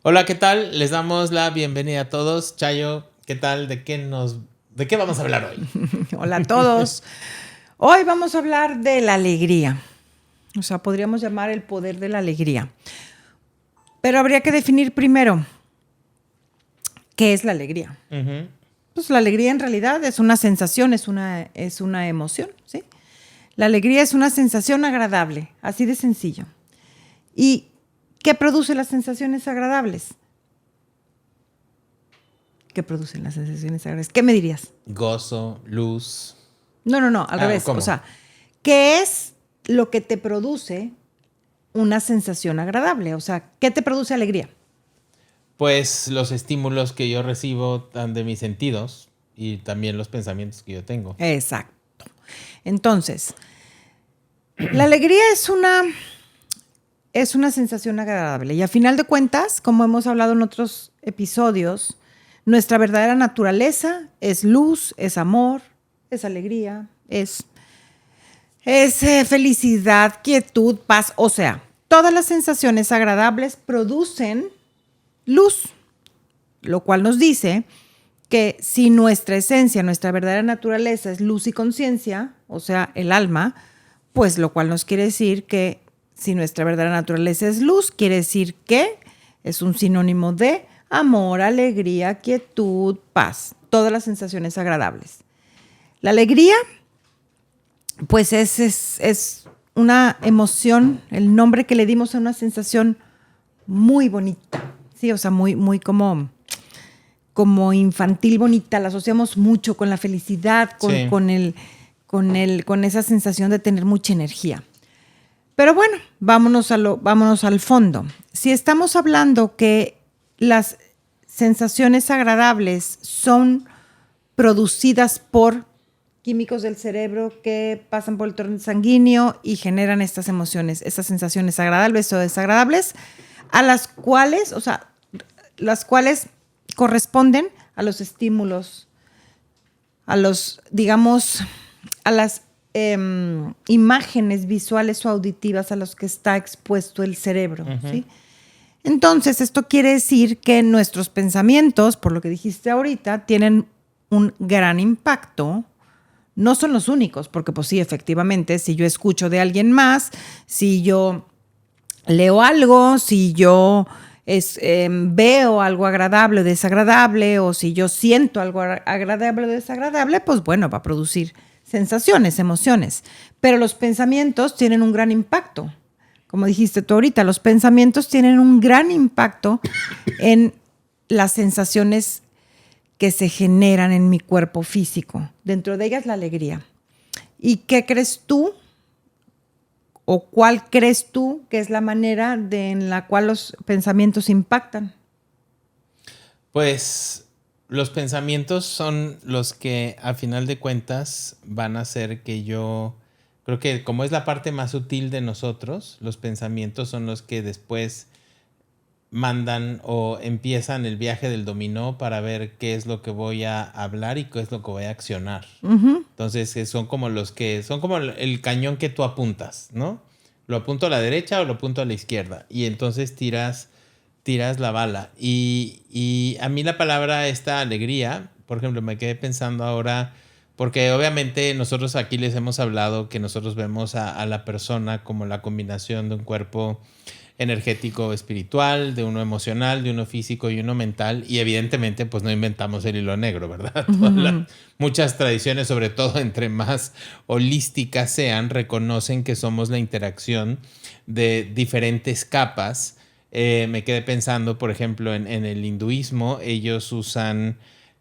Hola, ¿qué tal? Les damos la bienvenida a todos. Chayo, ¿qué tal? ¿De qué vamos a hablar hoy? Hola a todos. Hoy vamos a hablar de la alegría. O sea, podríamos llamar el poder de la alegría. Pero habría que definir primero qué es la alegría. Ujú. Pues la alegría en realidad es una sensación, es una emoción, ¿sí? La alegría es una sensación agradable, así de sencillo. ¿Y qué produce las sensaciones agradables? ¿Qué producen las sensaciones agradables? ¿Qué me dirías? Gozo, luz. No, al revés. O ¿Cómo? sea, ¿qué es lo que te produce una sensación agradable? O sea, ¿qué te produce alegría? Pues los estímulos que yo recibo dan de mis sentidos y también los pensamientos que yo tengo. Exacto. Entonces, la alegría es una sensación agradable y a final de cuentas, como hemos hablado en otros episodios, nuestra verdadera naturaleza es luz, es amor, es alegría, es felicidad, quietud, paz. O sea, todas las sensaciones agradables producen luz, lo cual nos dice que si nuestra esencia, nuestra verdadera naturaleza es luz y conciencia, o sea, el alma, pues lo cual nos quiere decir que si nuestra verdadera naturaleza es luz, quiere decir que es un sinónimo de amor, alegría, quietud, paz, todas las sensaciones agradables. La alegría, pues es una emoción, el nombre que le dimos a una sensación muy bonita, sí, o sea, muy como infantil bonita, la asociamos mucho con la felicidad, Sí. con esa sensación de tener mucha energía. Pero bueno, vámonos al fondo. Si estamos hablando que las sensaciones agradables son producidas por químicos del cerebro que pasan por el torrente sanguíneo y generan estas emociones, estas sensaciones agradables o desagradables, a las cuales, o sea, las cuales corresponden a los estímulos, a los, digamos, a las imágenes visuales o auditivas a los que está expuesto el cerebro, Ujú. ¿sí? Entonces, esto quiere decir que nuestros pensamientos, por lo que dijiste ahorita, tienen un gran impacto. No son los únicos, porque pues sí, efectivamente, si yo escucho de alguien más, si yo leo algo, si yo veo algo agradable o desagradable, o si yo siento algo agradable o desagradable, pues bueno, va a producir sensaciones, emociones. Pero los pensamientos tienen un gran impacto. Como dijiste tú ahorita, los pensamientos tienen un gran impacto en las sensaciones que se generan en mi cuerpo físico. Dentro de ellas la alegría. ¿Y qué crees tú o cuál crees tú que es la manera en la cual los pensamientos impactan? Pues los pensamientos son los que a final de cuentas van a hacer que yo creo que como es la parte más sutil de nosotros, los pensamientos son los que después mandan o empiezan el viaje del dominó para ver qué es lo que voy a hablar y qué es lo que voy a accionar. Entonces son como el cañón que tú apuntas, ¿no? Lo apunto a la derecha o lo apunto a la izquierda y entonces tiras la bala. Y a mí la palabra esta alegría, por ejemplo, me quedé pensando ahora, porque obviamente nosotros aquí les hemos hablado que nosotros vemos a la persona como la combinación de un cuerpo energético espiritual, de uno emocional, de uno físico y uno mental, y evidentemente pues no inventamos el hilo negro, ¿verdad? Muchas tradiciones, sobre todo entre más holísticas sean, reconocen que somos la interacción de diferentes capas. Me quedé pensando, por ejemplo, en el hinduismo, ellos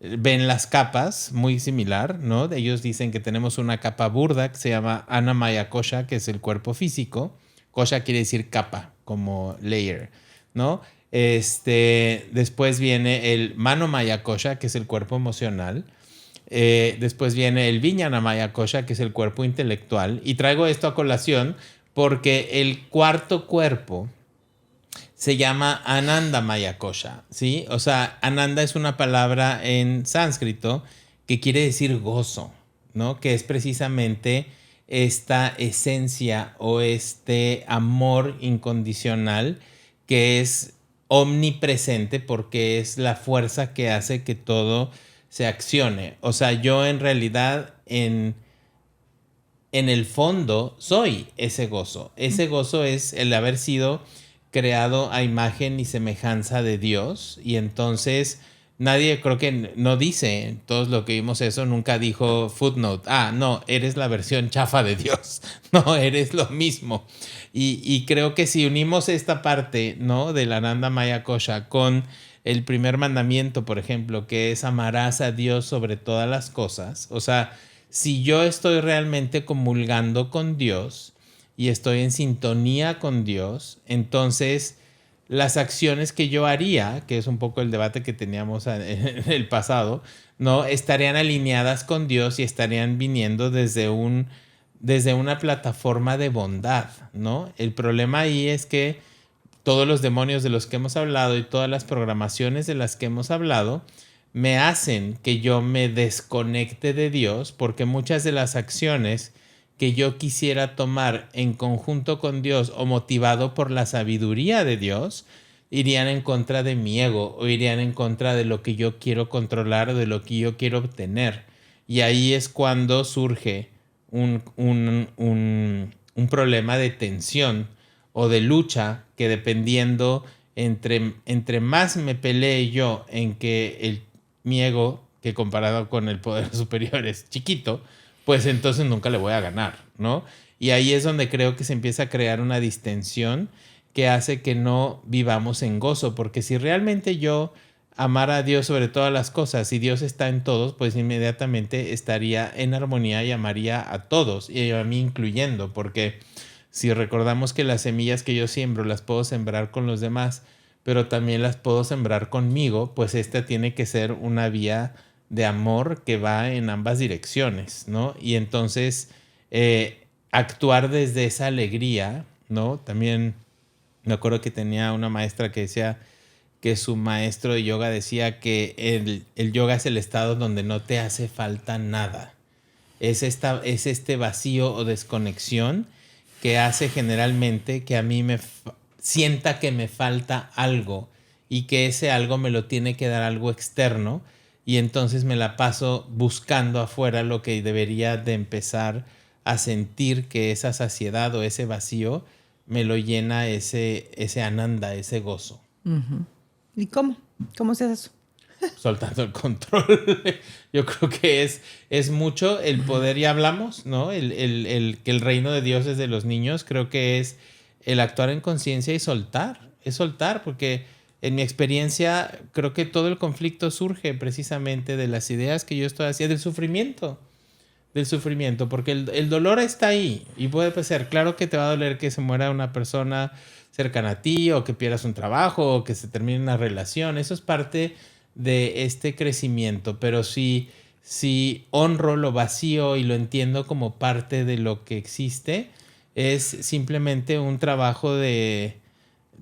ven las capas muy similar, ¿no? Ellos dicen que tenemos una capa burda que se llama Anamaya Kosha, que es el cuerpo físico. Kosha quiere decir capa, como layer, ¿no? Después viene el Mano Maya Kosha, que es el cuerpo emocional. Después viene el Vijnana Maya Kosha, que es el cuerpo intelectual. Y traigo esto a colación porque el cuarto cuerpo se llama Ananda Maya Kosha, ¿sí? O sea, Ananda es una palabra en sánscrito que quiere decir gozo, ¿no? Que es precisamente esta esencia o este amor incondicional que es omnipresente porque es la fuerza que hace que todo se accione. O sea, yo en realidad en el fondo soy ese gozo. Ese gozo es el haber sido creado a imagen y semejanza de Dios. Y entonces nadie, creo que no dice, todos lo que vimos eso, nunca dijo footnote. No, eres la versión chafa de Dios. No, eres lo mismo. Y creo que si unimos esta parte, ¿no?, del Ananda Maya Kosha con el primer mandamiento, por ejemplo, que es amarás a Dios sobre todas las cosas. O sea, si yo estoy realmente comulgando con Dios y estoy en sintonía con Dios, entonces las acciones que yo haría, que es un poco el debate que teníamos en el pasado, ¿no?, estarían alineadas con Dios y estarían viniendo desde una plataforma de bondad, ¿no? El problema ahí es que todos los demonios de los que hemos hablado y todas las programaciones de las que hemos hablado me hacen que yo me desconecte de Dios, porque muchas de las acciones que yo quisiera tomar en conjunto con Dios o motivado por la sabiduría de Dios irían en contra de mi ego o irían en contra de lo que yo quiero controlar o de lo que yo quiero obtener. Y ahí es cuando surge un problema de tensión o de lucha que, dependiendo entre más me pelee yo en que mi ego, que comparado con el poder superior es chiquito, pues entonces nunca le voy a ganar, ¿no? Y ahí es donde creo que se empieza a crear una distensión que hace que no vivamos en gozo, porque si realmente yo amara a Dios sobre todas las cosas y Dios está en todos, pues inmediatamente estaría en armonía y amaría a todos, y a mí incluyendo, porque si recordamos que las semillas que yo siembro las puedo sembrar con los demás, pero también las puedo sembrar conmigo, pues esta tiene que ser una vía de amor que va en ambas direcciones, ¿no? Y entonces actuar desde esa alegría, ¿no? También me acuerdo que tenía una maestra que decía que su maestro de yoga decía que el yoga es el estado donde no te hace falta nada. Es este vacío o desconexión que hace generalmente que a mí sienta que me falta algo y que ese algo me lo tiene que dar algo externo, y entonces me la paso buscando afuera lo que debería de empezar a sentir que esa saciedad o ese vacío me lo llena ese ananda, ese gozo. Uh-huh. ¿Y cómo? ¿Cómo se hace eso? Soltando el control. Yo creo que es mucho el poder, ya hablamos, ¿no? Que el reino de Dios es de los niños. Creo que es el actuar en conciencia y soltar. Es soltar, porque en mi experiencia creo que todo el conflicto surge precisamente de las ideas que yo estoy haciendo, del sufrimiento, porque el dolor está ahí y puede ser, claro que te va a doler que se muera una persona cercana a ti, o que pierdas un trabajo, o que se termine una relación. Eso es parte de este crecimiento, pero si honro lo vacío y lo entiendo como parte de lo que existe, es simplemente un trabajo de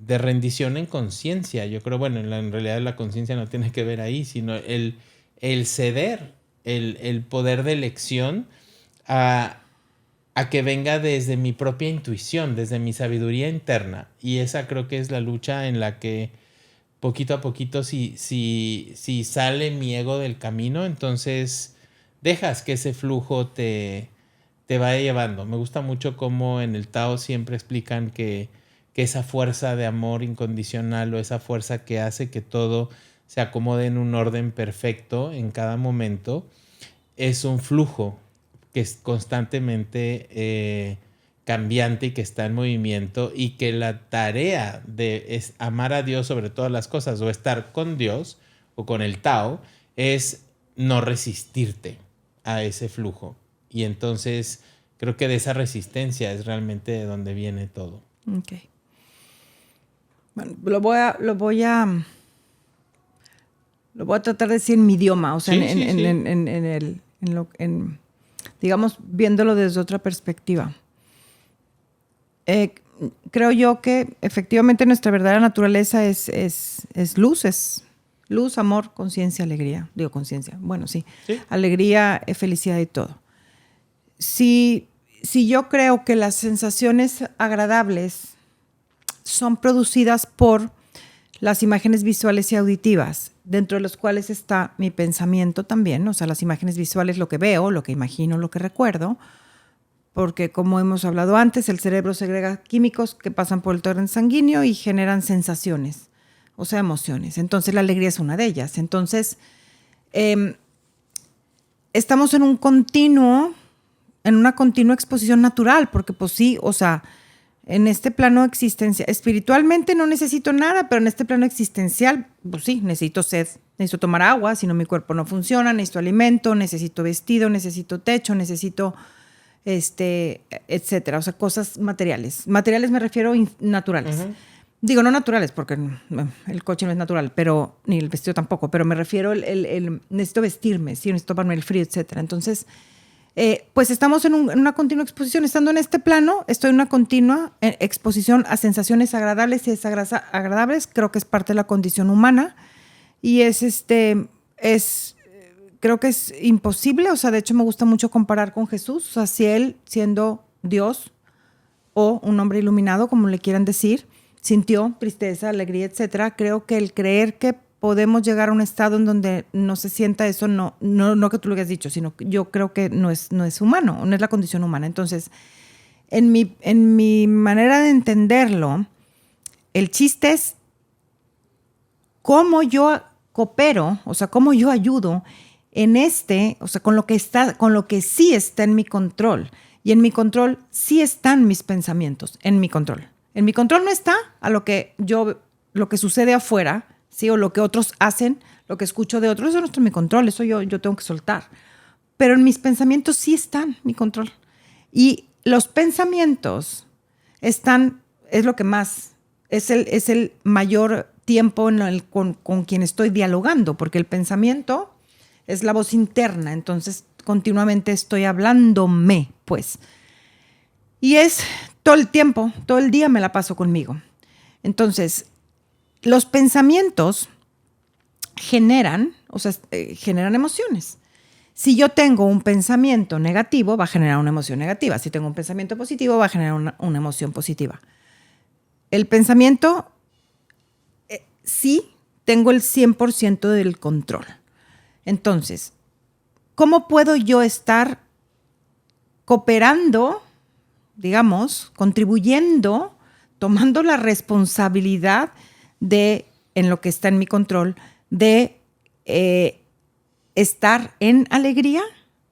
rendición en conciencia. Yo creo, bueno, en realidad la conciencia no tiene que ver ahí, sino el ceder, el poder de elección a que venga desde mi propia intuición, desde mi sabiduría interna. Y esa creo que es la lucha en la que poquito a poquito, si sale mi ego del camino, entonces dejas que ese flujo te vaya llevando. Me gusta mucho cómo en el Tao siempre explican que esa fuerza de amor incondicional, o esa fuerza que hace que todo se acomode en un orden perfecto en cada momento, es un flujo que es constantemente cambiante y que está en movimiento, y que la tarea es amar a Dios sobre todas las cosas, o estar con Dios o con el Tao, es no resistirte a ese flujo. Y entonces creo que de esa resistencia es realmente de donde viene todo. Ok. Bueno, lo voy a tratar de decir en mi idioma, o sea, sí. Digamos, viéndolo desde otra perspectiva. Creo yo que efectivamente nuestra verdadera naturaleza es luz, amor, conciencia, alegría. Digo conciencia, bueno, sí. Alegría, felicidad y todo. Si yo creo que las sensaciones agradables son producidas por las imágenes visuales y auditivas, dentro de los cuales está mi pensamiento también, o sea, las imágenes visuales, lo que veo, lo que imagino, lo que recuerdo, porque como hemos hablado antes, el cerebro segrega químicos que pasan por el torrente sanguíneo y generan sensaciones, o sea, emociones. Entonces, la alegría es una de ellas. Entonces, estamos en una continua exposición natural, porque pues sí, o sea, en este plano existencial, espiritualmente no necesito nada, pero en este plano existencial, pues sí, necesito sed, necesito tomar agua, si no mi cuerpo no funciona, necesito alimento, necesito vestido, necesito techo, necesito, etcétera, o sea, cosas materiales. Materiales me refiero naturales. Uh-huh. Digo, no naturales, porque el coche no es natural, pero ni el vestido tampoco, pero me refiero, necesito vestirme, sí, necesito tomarme el frío, etcétera. Entonces, pues estamos en una continua exposición. Estando en este plano, estoy en una continua exposición a sensaciones agradables y desagradables. Creo que es parte de la condición humana y creo que es imposible. O sea, de hecho me gusta mucho comparar con Jesús. O sea, si él, siendo Dios o un hombre iluminado, como le quieran decir, sintió tristeza, alegría, etcétera, creo que el creer que podemos llegar a un estado en donde no se sienta eso, no que tú lo hayas dicho, sino que yo creo que no es humano, no es la condición humana. Entonces, en mi manera de entenderlo, el chiste es cómo yo coopero, o sea, cómo yo ayudo en o sea, con lo que sí está en mi control. Y en mi control sí están mis pensamientos, en mi control. En mi control no está lo que sucede afuera, ¿sí? O lo que otros hacen, lo que escucho de otros, eso no está en mi control, eso yo tengo que soltar. Pero en mis pensamientos sí están mi control. Y los pensamientos es lo que más, es el mayor tiempo con quien estoy dialogando, porque el pensamiento es la voz interna, entonces continuamente estoy hablándome, pues. Y es todo el tiempo, todo el día me la paso conmigo. Entonces, los pensamientos generan emociones. Si yo tengo un pensamiento negativo, va a generar una emoción negativa. Si tengo un pensamiento positivo, va a generar una emoción positiva. El pensamiento, sí, tengo el 100% del control. Entonces, ¿cómo puedo yo estar cooperando, digamos, contribuyendo, tomando la responsabilidad en lo que está en mi control, de estar en alegría,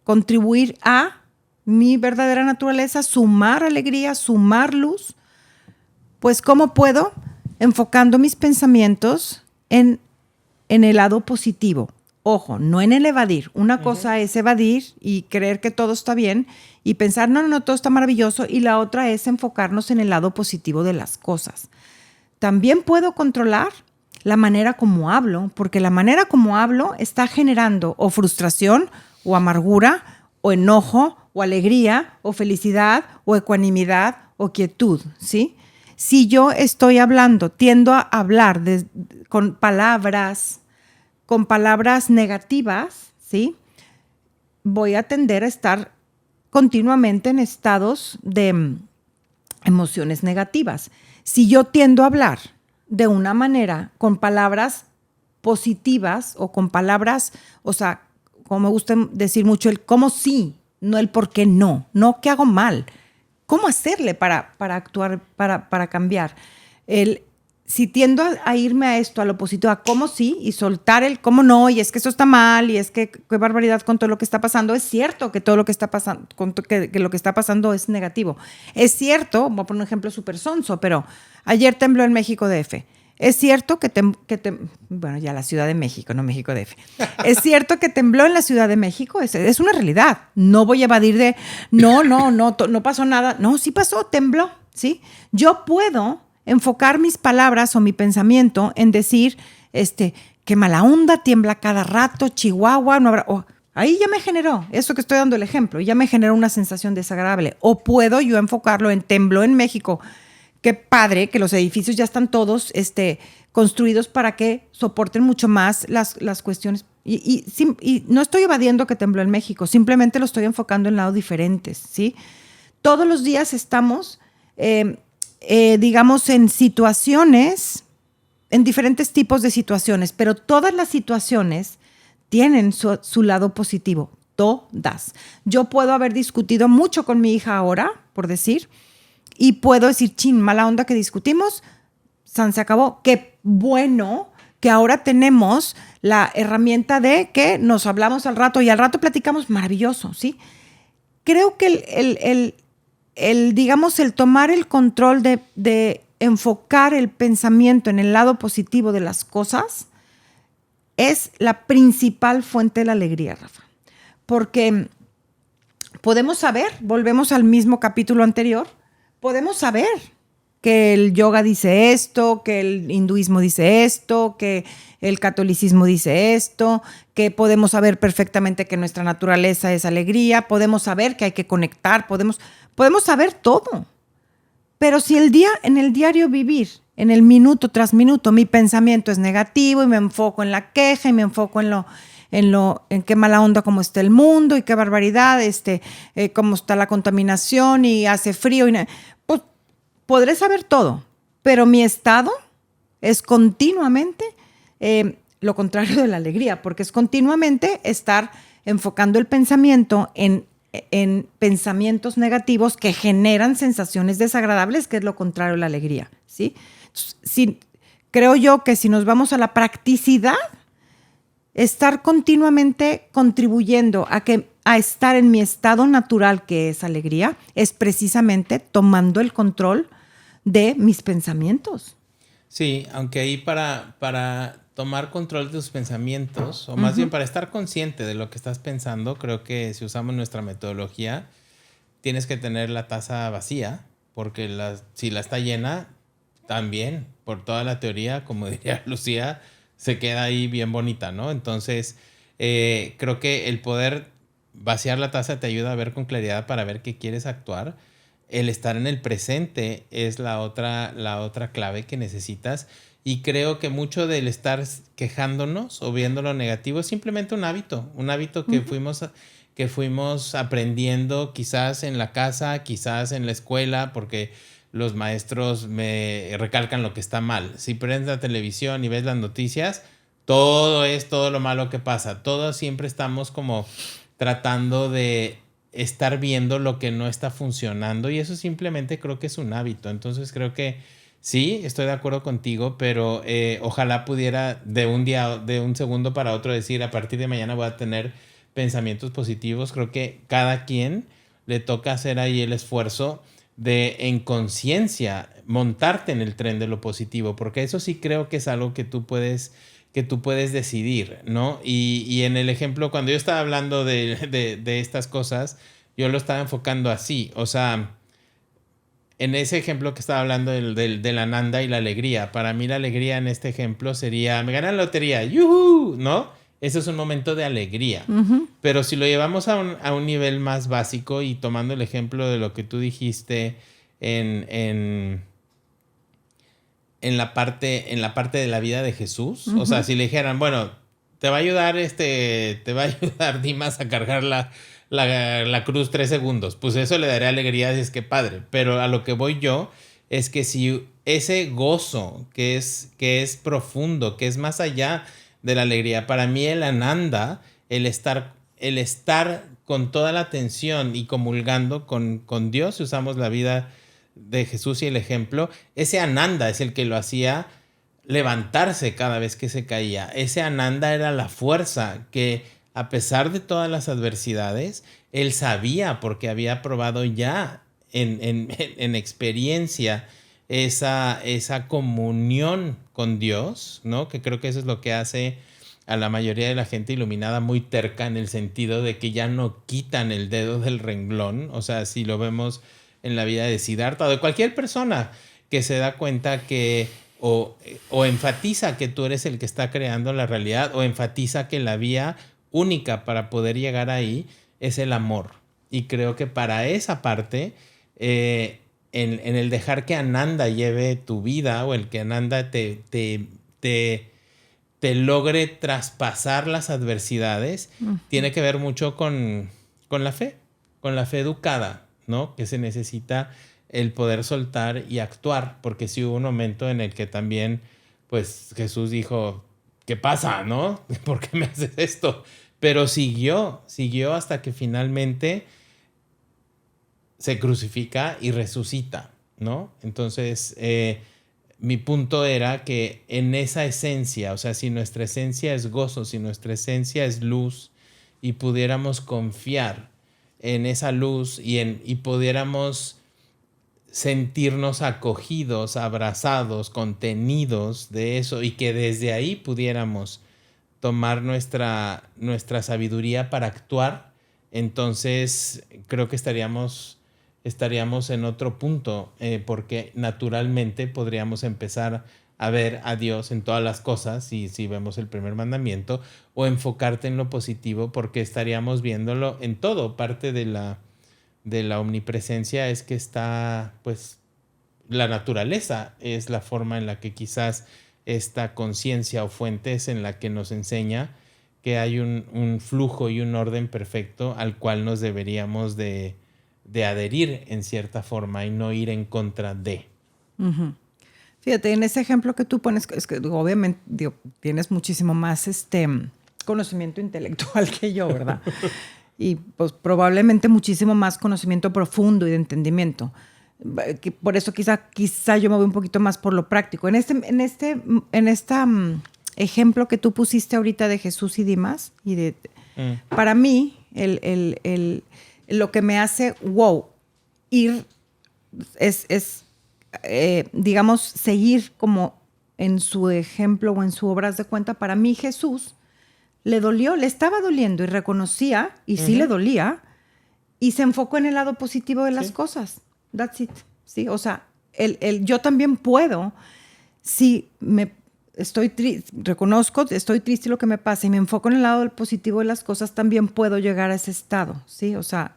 contribuir a mi verdadera naturaleza, sumar alegría, sumar luz? Pues, ¿cómo puedo? Enfocando mis pensamientos en el lado positivo. Ojo, no en el evadir. Una cosa es evadir y creer que todo está bien y pensar, no, todo está maravilloso. Y la otra es enfocarnos en el lado positivo de las cosas. También puedo controlar la manera como hablo, porque la manera como hablo está generando o frustración, o amargura, o enojo, o alegría, o felicidad, o ecuanimidad, o quietud, ¿sí? Si yo estoy hablando, tiendo a hablar con palabras negativas, ¿sí? Voy a tender a estar continuamente en estados de emociones negativas. Si yo tiendo a hablar de una manera con palabras positivas o con palabras, o sea, como me gusta decir mucho, el cómo sí, no el por qué no qué hago mal, cómo hacerle para actuar, para cambiar. Si tiendo a irme a esto, a lo positivo, a cómo sí, y soltar el cómo no, y es que eso está mal, y es que qué barbaridad con todo lo que está pasando. Es cierto que todo lo que está pasando, que lo que está pasando es negativo. Es cierto, voy a poner un ejemplo súper sonso, pero ayer tembló en México DF. Es cierto bueno, ya la Ciudad de México, no México DF. Es cierto que tembló en la Ciudad de México, es una realidad. No voy a evadir no pasó nada. No, sí pasó, tembló, ¿sí? Yo puedo enfocar mis palabras o mi pensamiento en decir, qué mala onda, tiembla cada rato, Chihuahua, no habrá... ahí ya me generó, eso que estoy dando el ejemplo, ya me generó una sensación desagradable. O puedo yo enfocarlo en tembló en México. Qué padre que los edificios ya están todos construidos para que soporten mucho más las cuestiones. Y no estoy evadiendo que tembló en México, simplemente lo estoy enfocando en lados diferentes, ¿sí? Todos los días estamos... digamos, en situaciones en diferentes tipos de situaciones, pero todas las situaciones tienen su lado positivo, todas. Yo puedo haber discutido mucho con mi hija ahora, por decir, y puedo decir, chin, mala onda que discutimos, san se acabó. Qué bueno que ahora tenemos la herramienta de que nos hablamos al rato y al rato platicamos, maravilloso, ¿sí? Creo que digamos, el tomar el control de enfocar el pensamiento en el lado positivo de las cosas es la principal fuente de la alegría, Rafa. Porque podemos saber, volvemos al mismo capítulo anterior, podemos saber que el yoga dice esto, que el hinduismo dice esto, que el catolicismo dice esto, que podemos saber perfectamente que nuestra naturaleza es alegría, podemos saber que hay que conectar, podemos saber todo. Pero si en el diario vivir, en el minuto tras minuto, mi pensamiento es negativo y me enfoco en la queja y me enfoco en qué mala onda cómo está el mundo y qué barbaridad, cómo está la contaminación y hace frío, pues podré saber todo, pero mi estado es continuamente lo contrario de la alegría, porque es continuamente estar enfocando el pensamiento en pensamientos negativos que generan sensaciones desagradables, que es lo contrario a la alegría, ¿sí? Creo yo que si nos vamos a la practicidad, estar continuamente contribuyendo a estar en mi estado natural, que es alegría, es precisamente tomando el control de mis pensamientos. Sí, aunque ahí para tomar control de tus pensamientos, o más bien para estar consciente de lo que estás pensando, creo que si usamos nuestra metodología, tienes que tener la taza vacía, porque si la está llena, también, por toda la teoría, como diría Lucía, se queda ahí bien bonita, ¿no? Entonces, creo que el poder vaciar la taza te ayuda a ver con claridad para ver qué quieres actuar. El estar en el presente es la otra clave que necesitas. Y creo que mucho del estar quejándonos o viendo lo negativo es simplemente un hábito que fuimos aprendiendo quizás en la casa, quizás en la escuela, porque los maestros me recalcan lo que está mal. Si prendes la televisión y ves las noticias, todo es todo lo malo que pasa. Todos siempre estamos como tratando de estar viendo lo que no está funcionando y eso simplemente creo que es un hábito. Entonces creo que sí, estoy de acuerdo contigo, pero ojalá pudiera de un segundo para otro decir a partir de mañana voy a tener pensamientos positivos. Creo que cada quien le toca hacer ahí el esfuerzo de en conciencia montarte en el tren de lo positivo, porque eso sí creo que es algo que tú puedes decidir, ¿no? Y en el ejemplo, cuando yo estaba hablando de estas cosas, yo lo estaba enfocando así, o sea, en ese ejemplo que estaba hablando de la Ananda y la alegría, para mí la alegría en este ejemplo sería, me gané la lotería, ¡yuhu! ¿No? Eso es un momento de alegría. Pero si lo llevamos a un nivel más básico y tomando el ejemplo de lo que tú dijiste en la parte de la vida de Jesús, o sea, si le dijeran, bueno, te va a ayudar Dimas a cargar la cruz 3 segundos, pues eso le daría alegría, es que padre. Pero a lo que voy yo es que si ese gozo que es profundo, que es más allá de la alegría, para mí el ananda, el estar con toda la atención y comulgando con Dios, si usamos la vida de Jesús y el ejemplo, ese ananda es el que lo hacía levantarse cada vez que se caía. Ese ananda era la fuerza que, a pesar de todas las adversidades, él sabía, porque había probado ya en experiencia esa comunión con Dios, ¿no? Que creo que eso es lo que hace a la mayoría de la gente iluminada muy terca, en el sentido de que ya no quitan el dedo del renglón. O sea, si lo vemos en la vida de Siddhartha o de cualquier persona que se da cuenta que o enfatiza que tú eres el que está creando la realidad, o enfatiza que la vía única para poder llegar ahí es el amor. Y creo que para esa parte, en el dejar que Ananda lleve tu vida, o el que Ananda te logre traspasar las adversidades, tiene que ver mucho con la fe educada, ¿no? Que se necesita el poder soltar y actuar, porque sí hubo un momento en el que también pues Jesús dijo, ¿qué pasa, no? ¿Por qué me haces esto? Pero siguió hasta que finalmente se crucifica y resucita, ¿no? Entonces, mi punto era que en esa esencia, o sea, si nuestra esencia es gozo, si nuestra esencia es luz, y pudiéramos confiar en esa luz y pudiéramos sentirnos acogidos, abrazados, contenidos de eso, y que desde ahí pudiéramos tomar nuestra sabiduría para actuar, entonces creo que estaríamos en otro punto, porque naturalmente podríamos empezar a ver a Dios en todas las cosas, si vemos el primer mandamiento, o enfocarte en lo positivo, porque estaríamos viéndolo en todo. Parte de la omnipresencia es que está, pues, la naturaleza es la forma en la que quizás esta conciencia o fuente es en la que nos enseña que hay un flujo y un orden perfecto al cual nos deberíamos de adherir en cierta forma y no ir en contra de. Uh-huh. Fíjate, en ese ejemplo que tú pones, es que obviamente tienes muchísimo más conocimiento intelectual que yo, ¿verdad? Y pues probablemente muchísimo más conocimiento profundo y de entendimiento. Por eso quizá yo me voy un poquito más por lo práctico. En este ejemplo que tú pusiste ahorita de Jesús y Dimas, para mí, lo que me hace ir es digamos, seguir como en su ejemplo o en su obra de cuenta. Para mí Jesús le estaba doliendo y reconocía, y sí le dolía, y se enfocó en el lado positivo de las cosas. That's it. ¿Sí? O sea, yo también puedo, si reconozco, estoy triste lo que me pasa y me enfoco en el lado positivo de las cosas, también puedo llegar a ese estado. ¿Sí? O sea,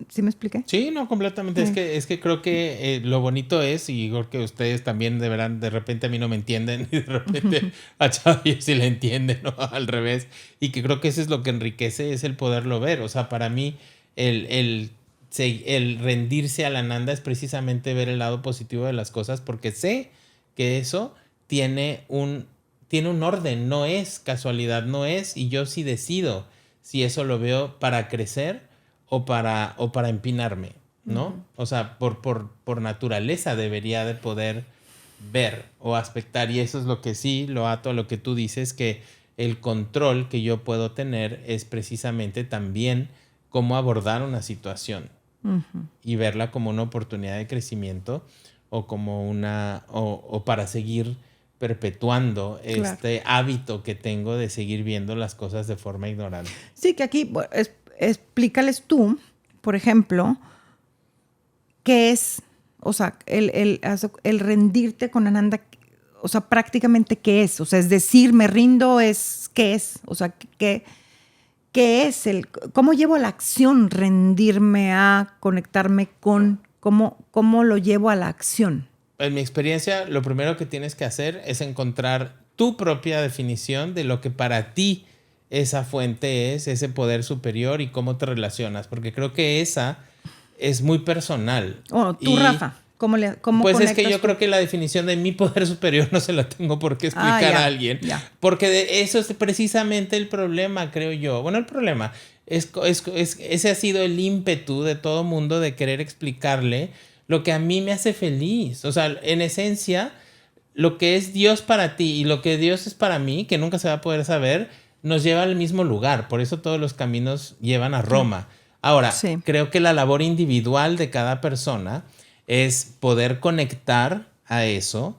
¿sí me expliqué? Sí, no, completamente. Sí. Es que creo que lo bonito es, y creo que ustedes también deberán, de repente a mí no me entienden, y de repente a Xavi sí le entienden, ¿no? Al revés. Y que creo que eso es lo que enriquece, es el poderlo ver. O sea, para mí, el rendirse a la Nanda es precisamente ver el lado positivo de las cosas, porque sé que eso tiene un orden, no es casualidad, no es, y yo sí decido si eso lo veo para crecer o para empinarme, ¿no? Uh-huh. O sea, por naturaleza debería de poder ver o aspectar, y eso es lo que sí lo ato a lo que tú dices, que el control que yo puedo tener es precisamente también cómo abordar una situación, uh-huh, y verla como una oportunidad de crecimiento o como o para seguir perpetuando, claro, este hábito que tengo de seguir viendo las cosas de forma ignorante. Sí, que aquí explícales tú, por ejemplo, qué es, o sea, el rendirte con Ananda, o sea, prácticamente qué es. O sea, es decir, me rindo, ¿qué es? O sea, ¿qué es cómo llevo a la acción rendirme a conectarme con, cómo lo llevo a la acción? En mi experiencia, lo primero que tienes que hacer es encontrar tu propia definición de lo que para ti esa fuente es, ese poder superior, y cómo te relacionas, porque creo que esa es muy personal. Tú, Rafa, ¿cómo pues es que yo creo que la definición de mi poder superior no se la tengo por qué explicar a alguien, porque eso es precisamente el problema, creo yo. Bueno, el problema ese ha sido el ímpetu de todo mundo de querer explicarle lo que a mí me hace feliz. O sea, en esencia, lo que es Dios para ti y lo que Dios es para mí, que nunca se va a poder saber, nos lleva al mismo lugar. Por eso todos los caminos llevan a Roma. Ahora, creo que la labor individual de cada persona es poder conectar a eso,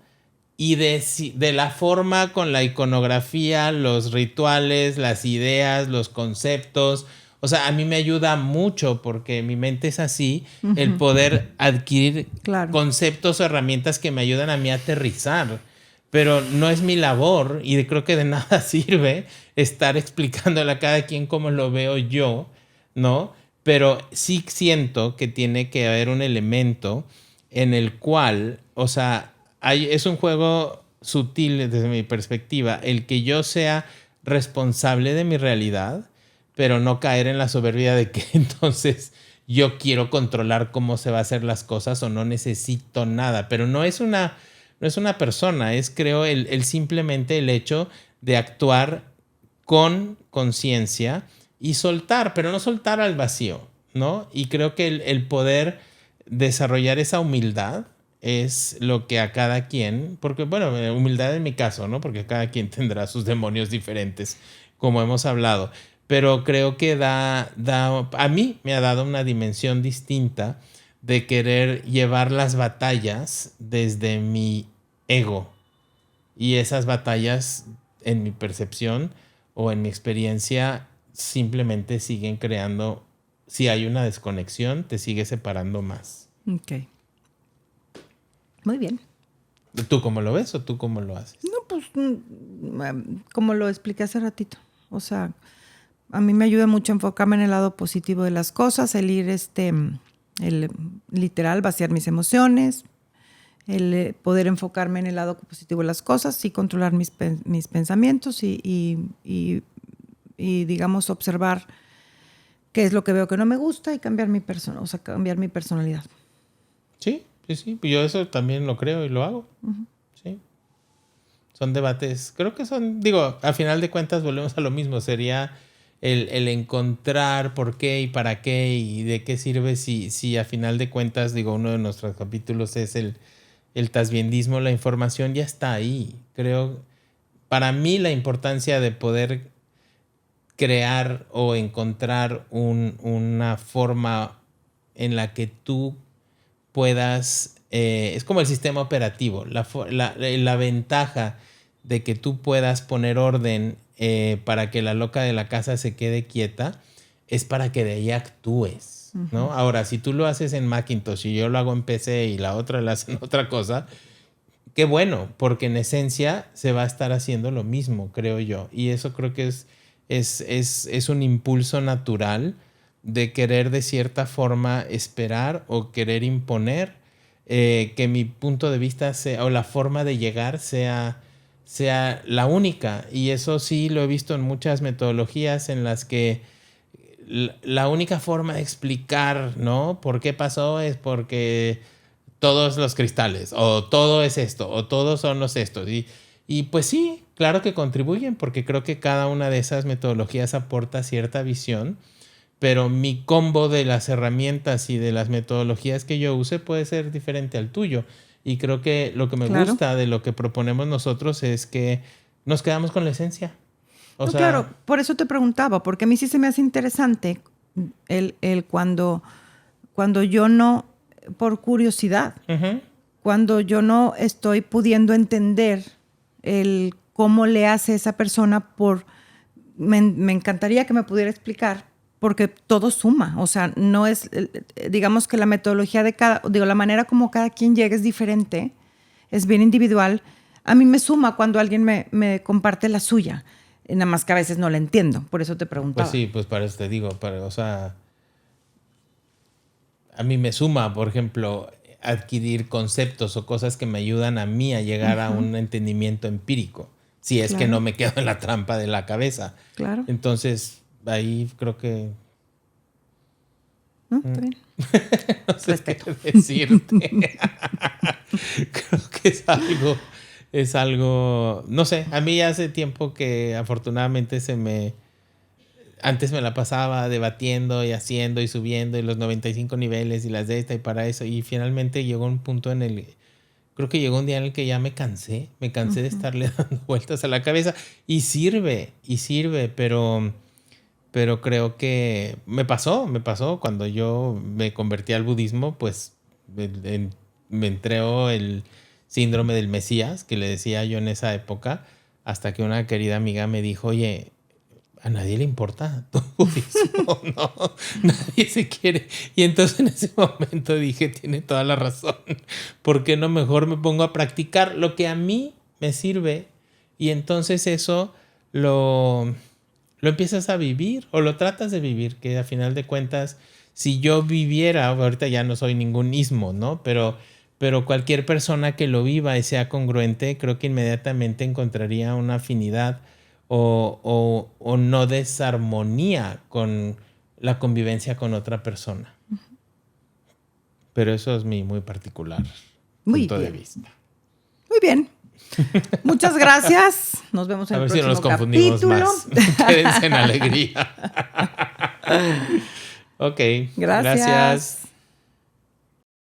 y de la forma con la iconografía, los rituales, las ideas, los conceptos. O sea, a mí me ayuda mucho, porque mi mente es así, uh-huh, el poder adquirir, claro, conceptos o herramientas que me ayudan a mí a aterrizar. Pero no es mi labor, y creo que de nada sirve estar explicándole a cada quien cómo lo veo yo, ¿no? Pero sí siento que tiene que haber un elemento en el cual, o sea, es un juego sutil desde mi perspectiva, el que yo sea responsable de mi realidad, pero no caer en la soberbia de que entonces yo quiero controlar cómo se va a hacer las cosas o no necesito nada. Pero no es una no es una persona, es creo simplemente el hecho de actuar con conciencia y soltar, pero no soltar al vacío, ¿no? Y creo que el poder desarrollar esa humildad es lo que a cada quien, porque bueno, humildad en mi caso, ¿no? Porque cada quien tendrá sus demonios diferentes, como hemos hablado, pero creo que a mí me ha dado una dimensión distinta de querer llevar las batallas desde mi ego. Y esas batallas, en mi percepción o en mi experiencia, simplemente siguen creando, si hay una desconexión, te sigue separando más. Ok. Muy bien. ¿Tú cómo lo ves o tú cómo lo haces? No, pues como lo expliqué hace ratito. O sea, a mí me ayuda mucho enfocarme en el lado positivo de las cosas, el ir, el literal, vaciar mis emociones, el poder enfocarme en el lado positivo de las cosas y controlar mis pensamientos y, digamos, observar qué es lo que veo que no me gusta y cambiar mi persona, o sea, cambiar mi personalidad. Sí. Yo eso también lo creo y lo hago. Uh-huh. Sí. Son debates, creo que son, digo, al final de cuentas volvemos a lo mismo. Sería el encontrar por qué y para qué y de qué sirve si a final de cuentas, digo, uno de nuestros capítulos es el tasbiendismo, la información ya está ahí. Creo, para mí la importancia de poder crear o encontrar una forma en la que tú puedas, es como el sistema operativo, la ventaja de que tú puedas poner orden para que la loca de la casa se quede quieta, es para que de ahí actúes, ¿no? Uh-huh. Ahora, si tú lo haces en Macintosh y yo lo hago en PC y la otra la hace en otra cosa, qué bueno, porque en esencia se va a estar haciendo lo mismo, creo yo. Y eso creo que es un impulso natural de querer de cierta forma esperar o querer imponer que mi punto de vista sea, o la forma de llegar sea la única. Y eso sí lo he visto en muchas metodologías en las que la única forma de explicar, ¿no? ¿Por qué pasó? Es porque todos los cristales, o todo es esto, o todos son los estos. Y pues sí, claro que contribuyen, porque creo que cada una de esas metodologías aporta cierta visión. Pero mi combo de las herramientas y de las metodologías que yo use puede ser diferente al tuyo. Y creo que lo que me gusta de lo que proponemos nosotros es que nos quedamos con la esencia. O sea, claro, por eso te preguntaba, porque a mí sí se me hace interesante el cuando yo no, por curiosidad, uh-huh. Cuando yo no estoy pudiendo entender el cómo le hace esa persona, me encantaría que me pudiera explicar, porque todo suma, o sea, no es, digamos que la metodología de la manera como cada quien llega es diferente, es bien individual. A mí me suma cuando alguien me comparte la suya, nada más que a veces no la entiendo, por eso te preguntaba. Pues sí, pues para eso te digo, o sea, a mí me suma, por ejemplo, adquirir conceptos o cosas que me ayudan a mí a llegar uh-huh. a un entendimiento empírico, si es que no me quedo en la trampa de la cabeza. Claro. Entonces, ahí creo que... ¿No? Está bien. No sé qué decirte. Creo que es algo... No sé, a mí hace tiempo que afortunadamente antes me la pasaba debatiendo y haciendo y subiendo y los 95 niveles y las de esta y para eso. Y finalmente llegó un punto creo que llegó un día en el que ya me cansé uh-huh. de estarle dando vueltas a la cabeza. Y sirve, pero creo que me pasó cuando yo me convertí al budismo, pues me entró el síndrome del Mesías, que le decía yo en esa época, hasta que una querida amiga me dijo, oye, a nadie le importa tu budismo, ¿no? Nadie se quiere. Y entonces en ese momento dije, tiene toda la razón. ¿Por qué no mejor me pongo a practicar lo que a mí me sirve? Y entonces eso lo empiezas a vivir o lo tratas de vivir, que a final de cuentas, si yo viviera, ahorita ya no soy ningún ismo, ¿no? Pero cualquier persona que lo viva y sea congruente, creo que inmediatamente encontraría una afinidad o no desarmonía con la convivencia con otra persona. Pero eso es mi muy particular punto de vista. Muy bien. Muchas gracias. Nos vemos en A el ver si próximo no nos confundimos capítulo. más. Quédense en alegría. Ok. Gracias.